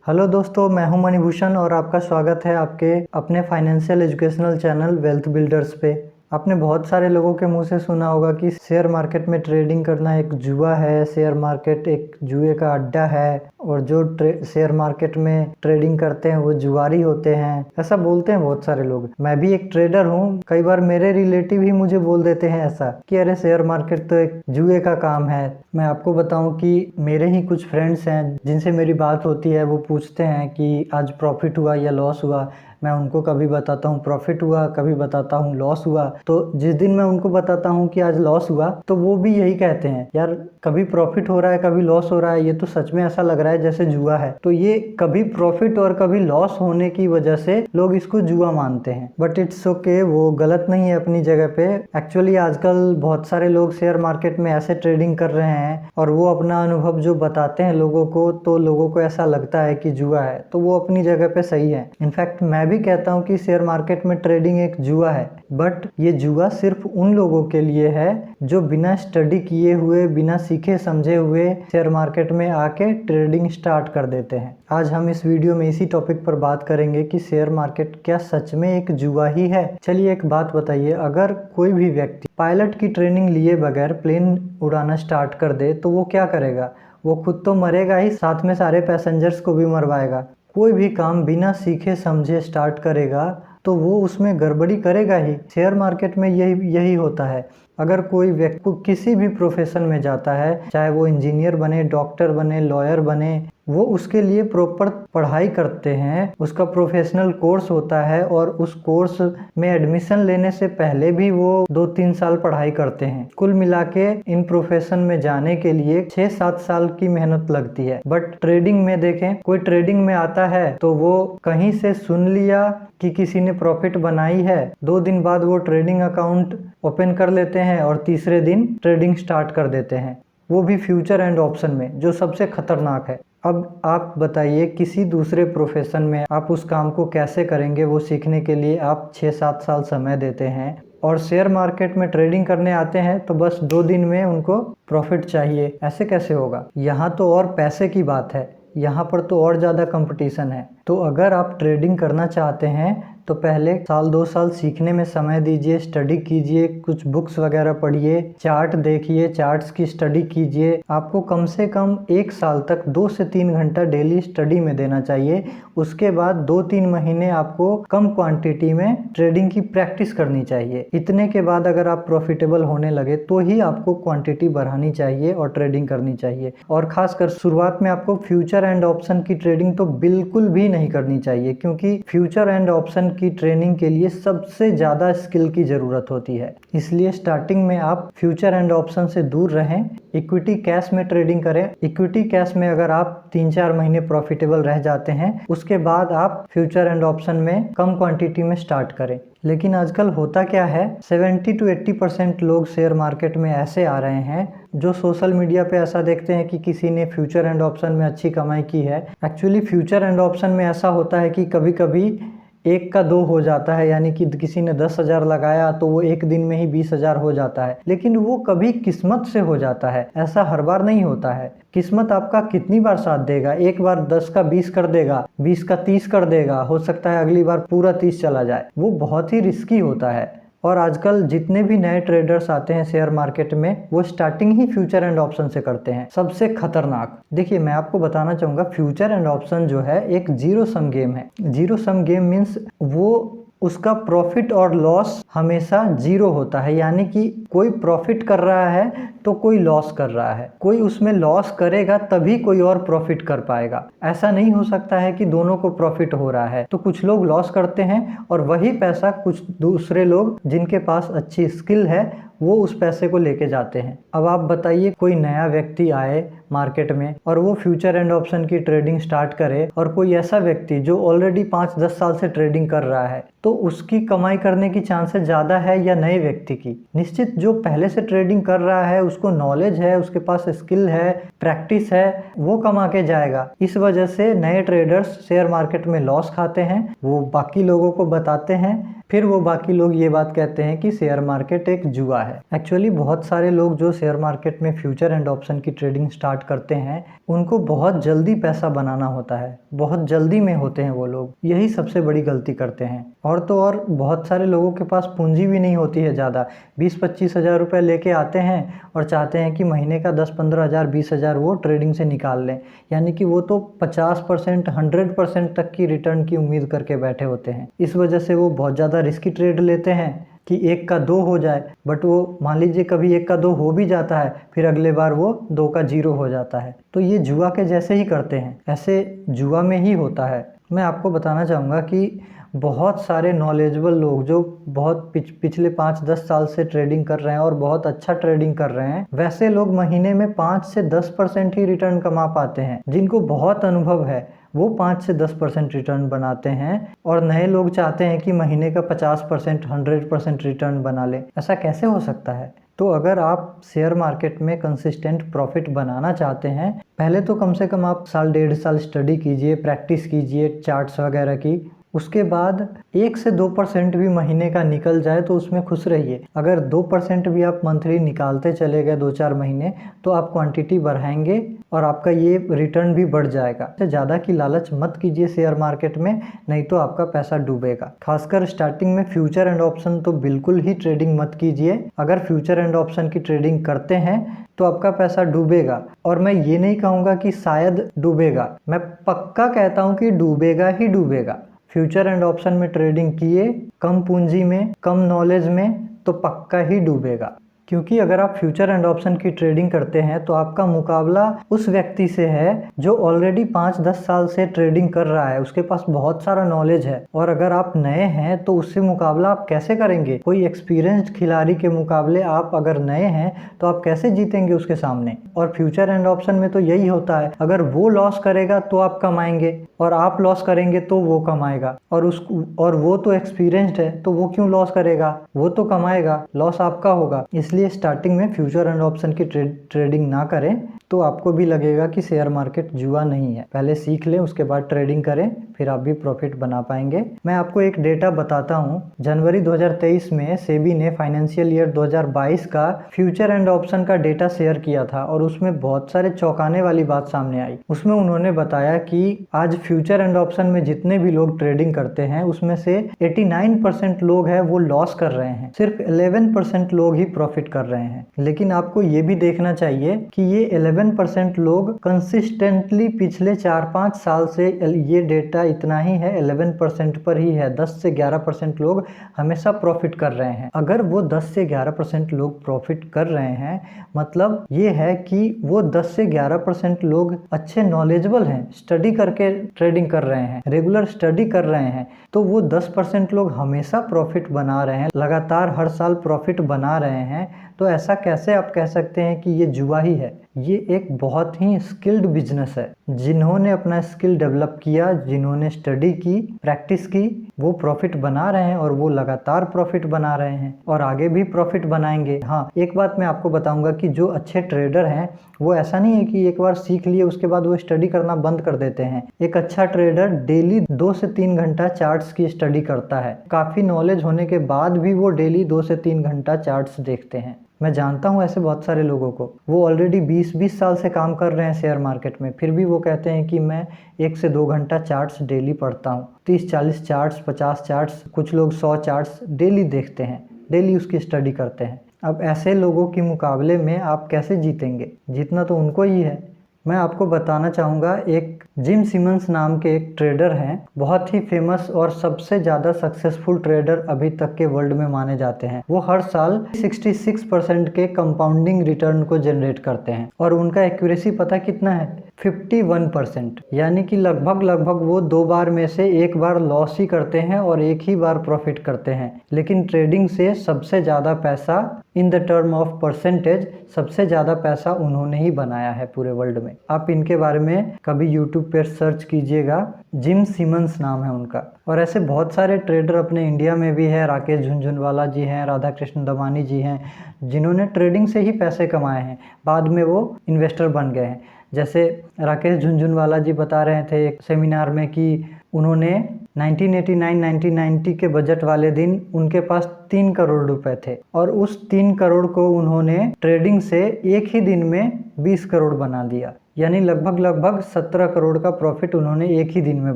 Hello दोस्तों, मैं हूं मणिभूषण और आपका स्वागत है आपके अपने financial educational channel wealth builders पे। आपने बहुत सारे लोगों के मुंह से सुना होगा कि शेयर मार्केट में ट्रेडिंग करना एक जुआ है, शेयर मार्केट एक जुए का अड्डा है और जो शेयर मार्केट में ट्रेडिंग करते हैं वो जुआरी होते हैं। ऐसा बोलते हैं बहुत सारे लोग। मैं भी एक ट्रेडर हूँ। कई बार मेरे रिलेटिव ही मुझे बोल देते हैं ऐसा कि अरे शेयर मार्केट तो एक जुए का काम है। मैं आपको बताऊं कि मेरे ही कुछ फ्रेंड्स हैं जिनसे मेरी बात होती है, वो पूछते हैं कि आज प्रॉफिट हुआ या लॉस हुआ। मैं उनको कभी बताता हूँ प्रॉफिट हुआ, कभी बताता हूँ लॉस हुआ। तो जिस दिन मैं उनको बताता हूँ कि आज लॉस हुआ तो वो भी यही कहते हैं, यार कभी प्रॉफिट हो रहा है कभी लॉस हो रहा है, ये तो सच में ऐसा लग रहा है जैसे जुआ है। तो ये कभी प्रॉफिट और कभी लॉस होने की वजह से लोग इसको जुआ मानते हैं, बट इट्स ओके, वो गलत नहीं है अपनी जगह पे। एक्चुअली आजकल बहुत सारे लोग शेयर मार्केट में ऐसे ट्रेडिंग कर रहे हैं और वो अपना अनुभव जो बताते हैं लोगों को, तो लोगों को ऐसा लगता है कि जुआ है, तो वो अपनी जगह पे सही है। इनफैक्ट मैं भी कहता हूँ कि शेयर मार्केट में ट्रेडिंग एक जुआ है, बट ये जुआ सिर्फ उन लोगों के लिए है जो बिना स्टडी किए हुए, बिना सीखे समझे हुए शेयर मार्केट में आके ट्रेडिंग स्टार्ट कर देते हैं। आज हम इस वीडियो में इसी टॉपिक पर बात करेंगे कि शेयर मार्केट क्या सच में एक जुआ ही है। चलिए एक बात बताइए, अगर कोई भी व्यक्ति पायलट की ट्रेनिंग लिए बगैर प्लेन उड़ाना स्टार्ट कर दे तो वो क्या करेगा? वो खुद तो मरेगा ही, साथ में सारे पैसेंजर्स को भी मरवाएगा। कोई भी काम बिना सीखे समझे स्टार्ट करेगा तो वो उसमें गड़बड़ी करेगा ही। शेयर मार्केट में यही होता है। अगर कोई व्यक्ति किसी भी प्रोफेशन में जाता है, चाहे वो इंजीनियर बने, डॉक्टर बने, लॉयर बने, वो उसके लिए प्रॉपर पढ़ाई करते हैं, उसका प्रोफेशनल कोर्स होता है और उस कोर्स में एडमिशन लेने से पहले भी वो 2-3 साल पढ़ाई करते हैं। कुल मिला के इन प्रोफेशन में जाने के लिए 6-7 साल की मेहनत लगती है। बट ट्रेडिंग में देखें, कोई ट्रेडिंग में आता है तो वो कहीं से सुन लिया कि किसी ने प्रॉफिट बनाई है, 2 दिन बाद वो ट्रेडिंग अकाउंट ओपन कर लेते हैं और तीसरे दिन ट्रेडिंग स्टार्ट कर देते हैं, वो भी फ्यूचर एंड ऑप्शन में, जो सबसे खतरनाक है। अब आप बताइए, किसी दूसरे प्रोफेशन में आप उस काम को कैसे करेंगे? वो सीखने के लिए आप 6-7 साल समय देते हैं और शेयर मार्केट में ट्रेडिंग करने आते हैं तो बस 2 दिन में उनको प्रॉफिट चाहिए। ऐसे कैसे होगा? यहाँ तो और पैसे की बात है, यहाँ पर तो और ज़्यादा कंपटीशन है। तो अगर आप ट्रेडिंग करना चाहते हैं तो पहले 1-2 साल सीखने में समय दीजिए, स्टडी कीजिए, कुछ बुक्स वगैरह पढ़िए, चार्ट देखिए, चार्ट्स की स्टडी कीजिए। आपको कम से कम 1 साल तक 2 से 3 घंटा डेली स्टडी में देना चाहिए। उसके बाद 2-3 महीने आपको कम क्वांटिटी में ट्रेडिंग की प्रैक्टिस करनी चाहिए। इतने के बाद अगर आप प्रॉफिटेबल होने लगे तो ही आपको क्वांटिटी बढ़ानी चाहिए और ट्रेडिंग करनी चाहिए। और खासकर शुरुआत में आपको फ्यूचर एंड ऑप्शन की ट्रेडिंग तो बिल्कुल भी नहीं करनी चाहिए, क्योंकि फ्यूचर एंड ऑप्शन की ट्रेनिंग के लिए सबसे ज़्यादा स्किल की ज़रूरत होती है। इसलिए स्टार्टिंग में आप फ्यूचर एंड ऑप्शन से दूर रहें, इक्विटी कैश में ट्रेडिंग करें। इक्विटी कैश में अगर आप 3-4 महीने प्रॉफिटेबल रह जाते हैं, उसके बाद आप फ्यूचर एंड ऑप्शन में कम क्वांटिटी में स्टार्ट करें। लेकिन आजकल होता क्या है, 70 to 80% लोग शेयर मार्केट में ऐसे आ रहे हैं जो सोशल मीडिया पे ऐसा देखते हैं कि किसी ने फ्यूचर एंड ऑप्शन में अच्छी कमाई की है। एक्चुअली फ्यूचर एंड ऑप्शन में ऐसा होता है कि कभी कभी 1 का 2 हो जाता है, यानी कि किसी ने 10,000 लगाया तो वो एक दिन में ही 20,000 हो जाता है। लेकिन वो कभी किस्मत से हो जाता है, ऐसा हर बार नहीं होता है। किस्मत आपका कितनी बार साथ देगा? एक बार 10 का 20 कर देगा, 20 का 30 कर देगा, हो सकता है अगली बार पूरा 30 चला जाए। वो बहुत ही रिस्की होता है। और आजकल जितने भी नए ट्रेडर्स आते हैं शेयर मार्केट में, वो starting he future and option से करते हैं। सबसे खतरनाक, देखिए मैं आपको बताना चाहूँगा, फ्यूचर एंड ऑप्शन जो है एक जीरो सम गेम है। जीरो सम गेम मीन्स वो उसका प्रॉफिट और लॉस हमेशा जीरो होता है, यानी कि कोई प्रॉफिट कर रहा है तो कोई लॉस कर रहा है, कोई उसमें लॉस करेगा तभी कोई और प्रॉफिट कर पाएगा। ऐसा नहीं हो सकता है कि दोनों को प्रॉफिट हो रहा है। तो कुछ लोग लॉस करते हैं और वही पैसा कुछ दूसरे लोग जिनके पास अच्छी स्किल है वो उस पैसे को लेके जाते हैं। अब आप बताइए, कोई नया व्यक्ति आए मार्केट में और वो फ्यूचर एंड ऑप्शन की ट्रेडिंग स्टार्ट करे, और कोई ऐसा व्यक्ति जो ऑलरेडी 5-10 साल से ट्रेडिंग कर रहा है, तो उसकी कमाई करने की चांसेस ज़्यादा है या नए व्यक्ति की? निश्चित जो पहले से ट्रेडिंग कर रहा है, उसको नॉलेज है, उसके पास स्किल है, प्रैक्टिस है, वो कमा के जाएगा। इस वजह से नए ट्रेडर्स शेयर मार्केट में लॉस खाते हैं, वो बाकी लोगों को बताते हैं, फिर वो बाकी लोग ये बात कहते हैं कि शेयर मार्केट एक जुआ है। एक्चुअली बहुत सारे लोग जो शेयर मार्केट में फ्यूचर एंड ऑप्शन की ट्रेडिंग स्टार्ट करते हैं उनको बहुत जल्दी पैसा बनाना होता है, बहुत जल्दी में होते हैं वो लोग, यही सबसे बड़ी गलती करते हैं। और तो और बहुत सारे लोगों के पास पूंजी भी नहीं होती है ज़्यादा, 20-25 हज़ार रुपये लेके आते हैं और चाहते हैं कि महीने का 10-15 हज़ार 20 हज़ार वो ट्रेडिंग से निकाल लें, यानी कि वो तो 50% 100% तक की रिटर्न की उम्मीद करके बैठे होते हैं। इस वजह से वो बहुत ज़्यादा रिस्की ट्रेड लेते हैं कि 1 का 2 हो जाए, बट वो मान लीजिए कभी 1 का 2 हो भी जाता है, फिर अगले बार वो 2 का 0 हो जाता है। तो ये जुआ के जैसे ही करते हैं, ऐसे जुआ में ही होता है। मैं आपको बताना चाहूँगा कि बहुत सारे नॉलेजेबल लोग जो बहुत पिछले 5-10 साल से ट्रेडिंग कर रहे हैं और बहुत अच्छा ट्रेडिंग कर रहे हैं, वैसे लोग महीने में 5 से 10% ही रिटर्न कमा पाते हैं। जिनको बहुत अनुभव है वो 5 से 10% रिटर्न बनाते हैं और नए लोग चाहते हैं कि महीने का 50% 100% रिटर्न बना ले। ऐसा कैसे हो सकता है? तो अगर आप शेयर मार्केट में कंसिस्टेंट प्रॉफिट बनाना चाहते हैं, पहले तो कम से कम आप साल 1.5 साल स्टडी कीजिए, प्रैक्टिस कीजिए चार्ट्स वगैरह की। उसके बाद 1 से 2% भी महीने का निकल जाए तो उसमें खुश रहिए। अगर 2% भी आप मंथली निकालते चले गए 2-4 महीने तो आप क्वांटिटी बढ़ाएंगे और आपका ये रिटर्न भी बढ़ जाएगा। तो ज़्यादा की लालच मत कीजिए शेयर मार्केट में, नहीं तो आपका पैसा डूबेगा। खासकर स्टार्टिंग में फ्यूचर एंड ऑप्शन तो बिल्कुल ही ट्रेडिंग मत कीजिए। अगर फ्यूचर एंड ऑप्शन की ट्रेडिंग करते हैं तो आपका पैसा डूबेगा, और मैं ये नहीं कहूँगा कि शायद डूबेगा, मैं पक्का कहता हूँ कि डूबेगा ही डूबेगा। फ्यूचर एंड ऑप्शन में ट्रेडिंग किए कम पूंजी में, कम नॉलेज में, तो पक्का ही डूबेगा। क्योंकि अगर आप फ्यूचर एंड ऑप्शन की ट्रेडिंग करते हैं तो आपका मुकाबला उस व्यक्ति से है जो ऑलरेडी 5-10 साल से ट्रेडिंग कर रहा है, उसके पास बहुत सारा नॉलेज है। और अगर आप नए हैं तो उससे मुकाबला आप कैसे करेंगे? कोई एक्सपीरियंस्ड खिलाड़ी के मुकाबले आप अगर नए हैं तो आप कैसे जीतेंगे उसके सामने? और फ्यूचर एंड ऑप्शन में तो यही होता है, अगर वो लॉस करेगा तो आप कमाएंगे और आप लॉस करेंगे तो वो कमाएगा। और वो तो एक्सपीरियंस्ड है तो वो क्यों लॉस करेगा? वो तो कमाएगा, लॉस आपका होगा। इसलिए स्टार्टिंग में फ्यूचर एंड ऑप्शन की ट्रेडिंग ना करें तो आपको भी लगेगा कि शेयर मार्केट जुआ नहीं है। पहले सीख लें, उसके बाद ट्रेडिंग करें, फिर आप भी प्रॉफिट बना पाएंगे। मैं आपको एक डेटा बताता हूं। जनवरी 2023 में सेबी ने फाइनेंशियल ईयर 2022 का फ्यूचर एंड ऑप्शन का डेटा शेयर किया था और उसमें बहुत सारे चौंकाने वाली बात सामने आई। उसमें उन्होंने बताया कि आज फ्यूचर एंड ऑप्शन में जितने भी लोग ट्रेडिंग करते हैं उसमें से 89% लोग हैं वो लॉस कर रहे हैं, सिर्फ 11% लोग ही प्रॉफिट कर रहे हैं। लेकिन आपको ये भी देखना चाहिए कि ये 11% लोग कंसिस्टेंटली पिछले 4-5 साल से, ये डेटा इतना ही है, 11% पर ही है। 10 से 11% लोग हमेशा प्रॉफिट कर रहे हैं। अगर वो 10 से 11% लोग प्रॉफिट कर रहे हैं, मतलब ये है कि वो 10 से 11% लोग अच्छे नॉलेजेबल हैं, स्टडी करके ट्रेडिंग कर रहे हैं, रेगुलर स्टडी कर रहे हैं, तो वो 10% लोग हमेशा प्रॉफिट बना रहे हैं, लगातार हर साल प्रॉफिट बना रहे हैं। तो ऐसा कैसे आप कह सकते हैं कि ये जुआ ही है? ये एक बहुत ही स्किल्ड बिजनेस है। जिन्होंने अपना स्किल डेवलप किया, जिन्होंने स्टडी की, प्रैक्टिस की, वो प्रॉफिट बना रहे हैं और वो लगातार प्रॉफिट बना रहे हैं और आगे भी प्रॉफिट बनाएंगे। हाँ, एक बात मैं आपको बताऊंगा कि जो अच्छे ट्रेडर हैं वो ऐसा नहीं है कि एक बार सीख लिए उसके बाद वो स्टडी करना बंद कर देते हैं। एक अच्छा ट्रेडर डेली 2 से 3 घंटा चार्ट्स की स्टडी करता है। काफ़ी नॉलेज होने के बाद भी वो डेली 2 से 3 घंटा चार्ट्स देखते हैं। मैं जानता हूँ ऐसे बहुत सारे लोगों को, वो ऑलरेडी 20-20 साल से काम कर रहे हैं शेयर मार्केट में, फिर भी वो कहते हैं कि मैं 1 से 2 घंटा चार्ट्स डेली पढ़ता हूँ। 30-40 चार्ट्स, 50 चार्ट्स, कुछ लोग 100 चार्ट्स डेली देखते हैं, डेली उसकी स्टडी करते हैं। अब ऐसे लोगों के मुकाबले में आप कैसे जीतेंगे? जीतना तो उनको ही है। मैं आपको बताना चाहूँगा, एक जिम सिमंस नाम के एक ट्रेडर हैं, बहुत ही फेमस और सबसे ज़्यादा सक्सेसफुल ट्रेडर अभी तक के वर्ल्ड में माने जाते हैं। वो हर साल 66% के कंपाउंडिंग रिटर्न को जनरेट करते हैं और उनका एक्यूरेसी पता कितना है? 51%। यानी कि लगभग वो 2 बार में से 1 बार लॉस ही करते हैं और 1 ही बार प्रॉफिट करते हैं। लेकिन ट्रेडिंग से सबसे ज़्यादा पैसा, in the term of percentage, सबसे ज़्यादा पैसा उन्होंने ही बनाया है पूरे वर्ल्ड में। आप इनके बारे में कभी यूट्यूब पर सर्च कीजिएगा, जिम सिमंस नाम है उनका। और ऐसे बहुत सारे ट्रेडर अपने इंडिया में भी है। राकेश झुनझुनवाला जी हैं, राधा कृष्ण दमानी जी हैं, जिन्होंने ट्रेडिंग से ही पैसे कमाए हैं, बाद में वो इन्वेस्टर बन गए हैं। जैसे राकेश झुनझुनवाला जी बता रहे थे एक सेमिनार में कि उन्होंने 1989-1990 के बजट वाले दिन उनके पास 3 करोड़ रुपए थे और उस 3 करोड़ को उन्होंने ट्रेडिंग से एक ही दिन में 20 करोड़ बना दिया। यानी लगभग 17 करोड़ का प्रॉफिट उन्होंने एक ही दिन में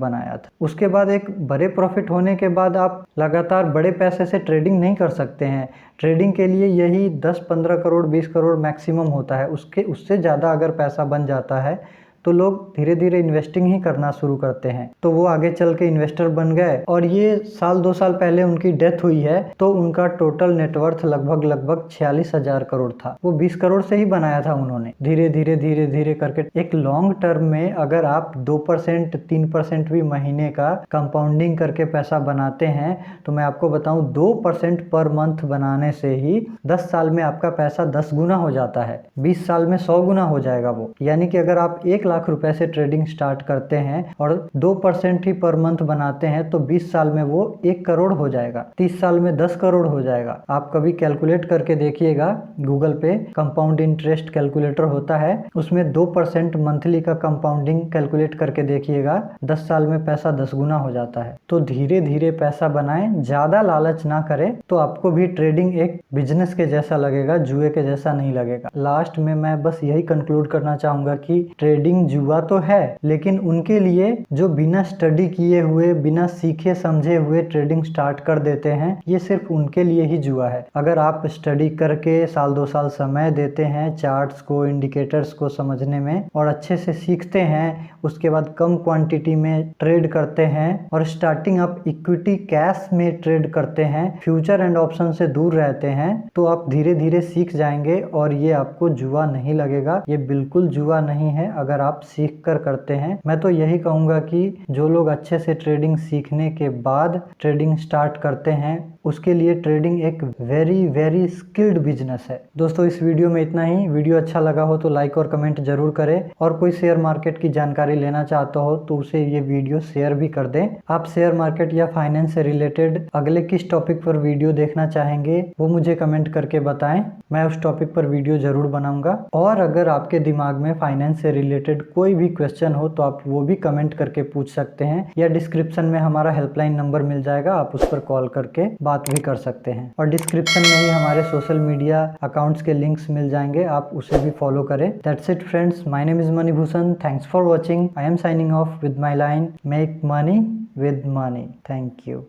बनाया था। उसके बाद एक बड़े प्रॉफिट होने के बाद आप लगातार बड़े पैसे से ट्रेडिंग नहीं कर सकते हैं। ट्रेडिंग के लिए यही 10-15 करोड़ 20 करोड़ मैक्सिमम होता है। उससे ज़्यादा अगर पैसा बन जाता है तो लोग धीरे धीरे इन्वेस्टिंग ही करना शुरू करते हैं। तो वो आगे चल के इन्वेस्टर बन गए और ये 2 साल पहले उनकी डेथ हुई है तो उनका टोटल नेटवर्थ लगभग 46,000 करोड़ था। वो 20 करोड़ से ही बनाया था उन्होंने। धीरे धीरे करके एक लॉन्ग टर्म में अगर आप 2% 3% भी महीने का कंपाउंडिंग करके पैसा बनाते हैं तो मैं आपको बताऊं 2% पर मंथ बनाने से ही 10 साल में आपका पैसा 10 गुना हो जाता है। 20 साल में 100 गुना हो जाएगा वो। यानी कि अगर आप 1 लाख रुपए से ट्रेडिंग स्टार्ट करते हैं और 2% ही पर मंथ बनाते हैं तो 20 साल में वो 1 करोड़ हो जाएगा, 30 साल में 10 करोड़ हो जाएगा। आप कभी कैलकुलेट करके देखिएगा, गूगल पे कंपाउंड इंटरेस्ट कैलकुलेटर होता है, उसमें 2% मंथली का कंपाउंडिंग कैलकुलेट करके देखिएगा, 10 साल में पैसा 10 गुना हो जाता है। तो धीरे धीरे पैसा बनाएं, ज्यादा लालच ना करें तो आपको भी ट्रेडिंग एक बिजनेस के जैसा लगेगा, जुए के जैसा नहीं लगेगा। लास्ट में मैं बस यही कंक्लूड करना चाहूंगा कि ट्रेडिंग जुआ तो है, लेकिन उनके लिए जो बिना स्टडी किए हुए, बिना सीखे समझे हुए ट्रेडिंग स्टार्ट कर देते हैं, ये सिर्फ उनके लिए ही जुआ है। अगर आप स्टडी करके 1-2 साल समय देते हैं चार्ट्स को, इंडिकेटर्स को समझने में और अच्छे से सीखते हैं, उसके बाद कम क्वांटिटी में ट्रेड करते हैं और स्टार्टिंग आप इक्विटी कैश में ट्रेड करते हैं, फ्यूचर एंड ऑप्शन से दूर रहते हैं, तो आप धीरे धीरे सीख जाएंगे और ये आपको जुआ नहीं लगेगा। ये बिल्कुल जुआ नहीं है अगर आप सीख कर करते हैं। मैं तो यही कहूँगा कि जो लोग अच्छे से ट्रेडिंग सीखने के बाद ट्रेडिंग स्टार्ट करते हैं उसके लिए ट्रेडिंग एक वेरी स्किल्ड बिजनेस है। दोस्तों इस वीडियो में इतना ही। वीडियो अच्छा लगा हो तो लाइक और कमेंट जरूर करें और कोई शेयर मार्केट की जानकारी लेना चाहता हो तो उसे ये वीडियो शेयर भी कर दें। आप शेयर मार्केट या फाइनेंस से रिलेटेड अगले किस टॉपिक पर वीडियो देखना चाहेंगे वो मुझे कमेंट करके बताएं, मैं उस टॉपिक पर वीडियो जरूर बनाऊंगा। और अगर आपके दिमाग में फाइनेंस से रिलेटेड कोई भी क्वेश्चन हो तो आप वो भी कमेंट करके पूछ सकते हैं या डिस्क्रिप्शन में हमारा हेल्पलाइन नंबर मिल जाएगा, आप उस पर कॉल करके बात भी कर सकते हैं। और डिस्क्रिप्शन में ही हमारे सोशल मीडिया अकाउंट्स के लिंक्स मिल जाएंगे, आप उसे भी फॉलो करें। That's it friends, my name is Manibhushan, thanks for watching. I am signing off with my line, make money with money. Thank you.